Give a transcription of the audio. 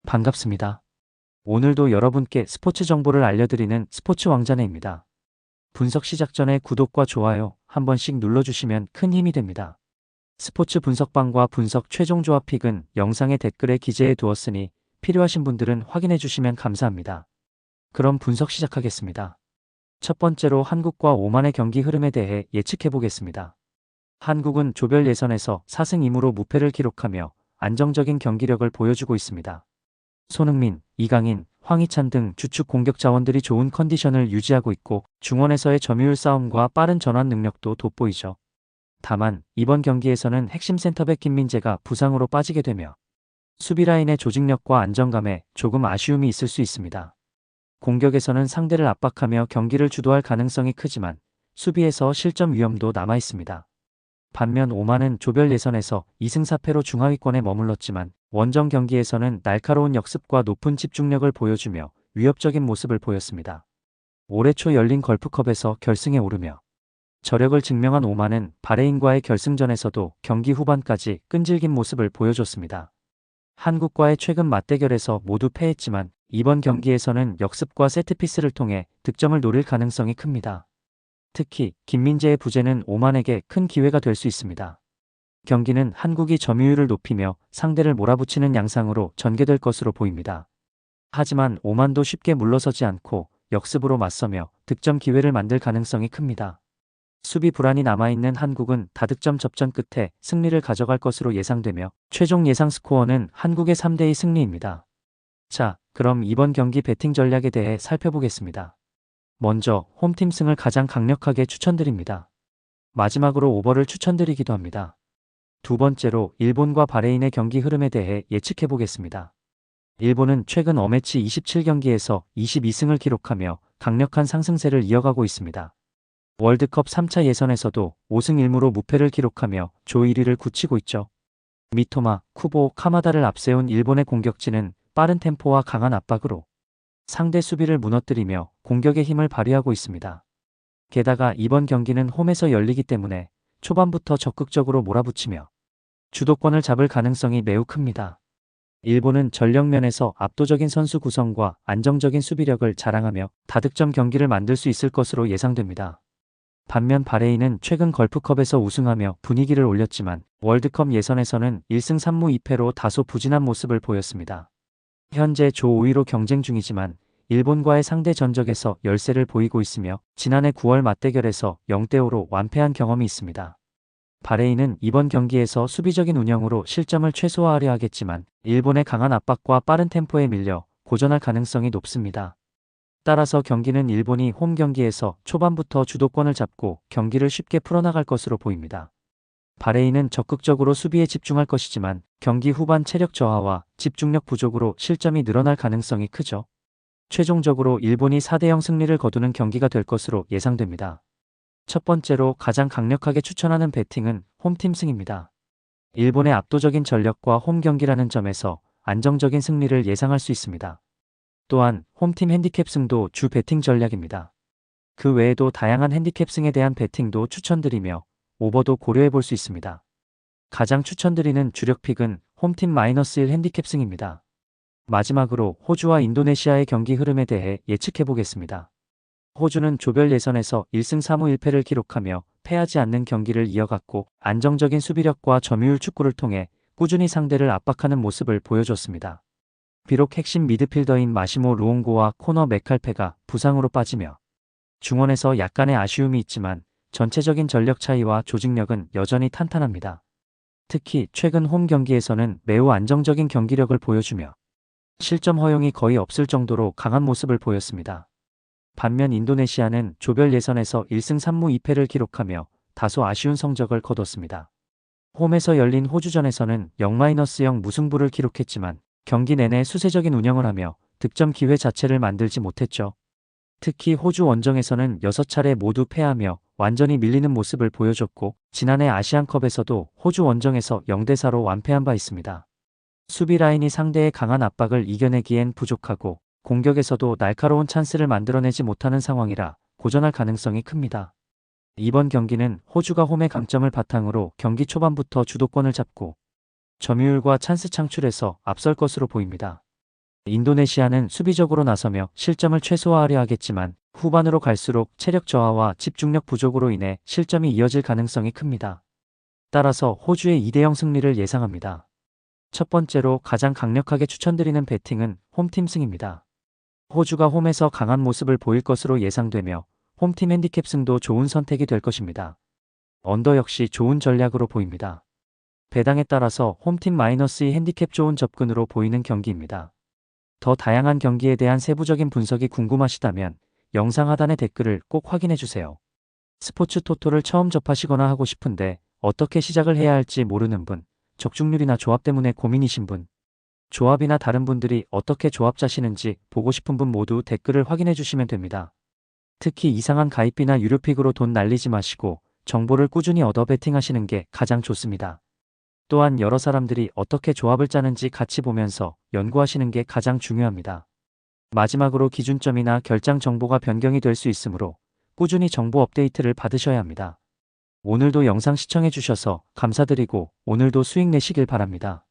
반갑습니다. 오늘도 여러분께 스포츠 정보를 알려드리는 스포츠 왕자네입니다. 분석 시작 전에 구독과 좋아요 한 번씩 눌러주시면 큰 힘이 됩니다. 스포츠 분석방과 분석 최종 조합 픽은 영상의 댓글에 기재해 두었으니 필요하신 분들은 확인해 주시면 감사합니다. 그럼 분석 시작하겠습니다. 첫 번째로 한국과 오만의 경기 흐름에 대해 예측해 보겠습니다. 한국은 조별 예선에서 4승 2무로 무패를 기록하며 안정적인 경기력을 보여주고 있습니다. 손흥민, 이강인, 황희찬 등 주축 공격 자원들이 좋은 컨디션을 유지하고 있고 중원에서의 점유율 싸움과 빠른 전환 능력도 돋보이죠. 다만 이번 경기에서는 핵심 센터백 김민재가 부상으로 빠지게 되며 수비 라인의 조직력과 안정감에 조금 아쉬움이 있을 수 있습니다. 공격에서는 상대를 압박하며 경기를 주도할 가능성이 크지만 수비에서 실점 위험도 남아 있습니다. 반면 오만은 조별 예선에서 2승 4패로 중하위권에 머물렀지만 원정 경기에서는 날카로운 역습과 높은 집중력을 보여주며 위협적인 모습을 보였습니다. 올해 초 열린 걸프컵에서 결승에 오르며 저력을 증명한 오만은 바레인과의 결승전에서도 경기 후반까지 끈질긴 모습을 보여줬습니다. 한국과의 최근 맞대결에서 모두 패했지만 이번 경기에서는 역습과 세트피스를 통해 득점을 노릴 가능성이 큽니다. 특히 김민재의 부재는 오만에게 큰 기회가 될 수 있습니다. 경기는 한국이 점유율을 높이며 상대를 몰아붙이는 양상으로 전개될 것으로 보입니다. 하지만 오만도 쉽게 물러서지 않고 역습으로 맞서며 득점 기회를 만들 가능성이 큽니다. 수비 불안이 남아있는 한국은 다득점 접전 끝에 승리를 가져갈 것으로 예상되며 최종 예상 스코어는 한국의 3대2 승리입니다. 자, 그럼 이번 경기 배팅 전략에 대해 살펴보겠습니다. 먼저 홈팀 승을 가장 강력하게 추천드립니다. 마지막으로 오버를 추천드리기도 합니다. 두 번째로 일본과 바레인의 경기 흐름에 대해 예측해 보겠습니다. 일본은 최근 어매치 27경기에서 22승을 기록하며 강력한 상승세를 이어가고 있습니다. 월드컵 3차 예선에서도 5승 1무로 무패를 기록하며 조 1위를 굳히고 있죠. 미토마, 쿠보, 카마다를 앞세운 일본의 공격진은 빠른 템포와 강한 압박으로 상대 수비를 무너뜨리며 공격의 힘을 발휘하고 있습니다. 게다가 이번 경기는 홈에서 열리기 때문에 초반부터 적극적으로 몰아붙이며 주도권을 잡을 가능성이 매우 큽니다. 일본은 전력면에서 압도적인 선수 구성과 안정적인 수비력을 자랑하며 다득점 경기를 만들 수 있을 것으로 예상됩니다. 반면 바레인은 최근 걸프컵에서 우승하며 분위기를 올렸지만 월드컵 예선에서는 1승 3무 2패로 다소 부진한 모습을 보였습니다. 현재 조 5위로 경쟁 중이지만 일본과의 상대 전적에서 열세를 보이고 있으며 지난해 9월 맞대결에서 0대5로 완패한 경험이 있습니다. 바레인은 이번 경기에서 수비적인 운영으로 실점을 최소화하려 하겠지만 일본의 강한 압박과 빠른 템포에 밀려 고전할 가능성이 높습니다. 따라서 경기는 일본이 홈 경기에서 초반부터 주도권을 잡고 경기를 쉽게 풀어나갈 것으로 보입니다. 바레인은 적극적으로 수비에 집중할 것이지만 경기 후반 체력 저하와 집중력 부족으로 실점이 늘어날 가능성이 크죠. 최종적으로 일본이 4대0 승리를 거두는 경기가 될 것으로 예상됩니다. 첫 번째로 가장 강력하게 추천하는 배팅은 홈팀 승입니다. 일본의 압도적인 전력과 홈 경기라는 점에서 안정적인 승리를 예상할 수 있습니다. 또한 홈팀 핸디캡 승도 주 배팅 전략입니다. 그 외에도 다양한 핸디캡 승에 대한 배팅도 추천드리며 오버도 고려해 볼 수 있습니다. 가장 추천드리는 주력 픽은 홈팀 -1 핸디캡 승입니다. 마지막으로 호주와 인도네시아의 경기 흐름에 대해 예측해 보겠습니다. 호주는 조별 예선에서 1승 3무 1패를 기록하며 패하지 않는 경기를 이어갔고 안정적인 수비력과 점유율 축구를 통해 꾸준히 상대를 압박하는 모습을 보여줬습니다. 비록 핵심 미드필더인 마시모 루옹고와 코너 메칼페가 부상으로 빠지며 중원에서 약간의 아쉬움이 있지만 전체적인 전력 차이와 조직력은 여전히 탄탄합니다. 특히 최근 홈 경기에서는 매우 안정적인 경기력을 보여주며 실점 허용이 거의 없을 정도로 강한 모습을 보였습니다. 반면 인도네시아는 조별 예선에서 1승 3무 2패를 기록하며 다소 아쉬운 성적을 거뒀습니다. 홈에서 열린 호주전에서는 0-0 무승부를 기록했지만 경기 내내 수세적인 운영을 하며 득점 기회 자체를 만들지 못했죠. 특히 호주 원정에서는 6차례 모두 패하며 완전히 밀리는 모습을 보여줬고 지난해 아시안컵에서도 호주 원정에서 0대4로 완패한 바 있습니다. 수비 라인이 상대의 강한 압박을 이겨내기엔 부족하고 공격에서도 날카로운 찬스를 만들어내지 못하는 상황이라 고전할 가능성이 큽니다. 이번 경기는 호주가 홈의 강점을 바탕으로 경기 초반부터 주도권을 잡고 점유율과 찬스 창출에서 앞설 것으로 보입니다. 인도네시아는 수비적으로 나서며 실점을 최소화하려 하겠지만 후반으로 갈수록 체력 저하와 집중력 부족으로 인해 실점이 이어질 가능성이 큽니다. 따라서 호주의 2대0 승리를 예상합니다. 첫 번째로 가장 강력하게 추천드리는 배팅은 홈팀 승입니다. 호주가 홈에서 강한 모습을 보일 것으로 예상되며 홈팀 핸디캡 승도 좋은 선택이 될 것입니다. 언더 역시 좋은 전략으로 보입니다. 배당에 따라서 홈팀 -2 핸디캡 좋은 접근으로 보이는 경기입니다. 더 다양한 경기에 대한 세부적인 분석이 궁금하시다면 영상 하단의 댓글을 꼭 확인해주세요. 스포츠 토토를 처음 접하시거나 하고 싶은데 어떻게 시작을 해야 할지 모르는 분, 적중률이나 조합 때문에 고민이신 분, 조합이나 다른 분들이 어떻게 조합 짜시는지 보고 싶은 분 모두 댓글을 확인해 주시면 됩니다. 특히 이상한 가입비나 유료픽으로 돈 날리지 마시고 정보를 꾸준히 얻어 베팅하시는 게 가장 좋습니다. 또한 여러 사람들이 어떻게 조합을 짜는지 같이 보면서 연구하시는 게 가장 중요합니다. 마지막으로 기준점이나 결장 정보가 변경이 될 수 있으므로 꾸준히 정보 업데이트를 받으셔야 합니다. 오늘도 영상 시청해 주셔서 감사드리고 오늘도 수익 내시길 바랍니다.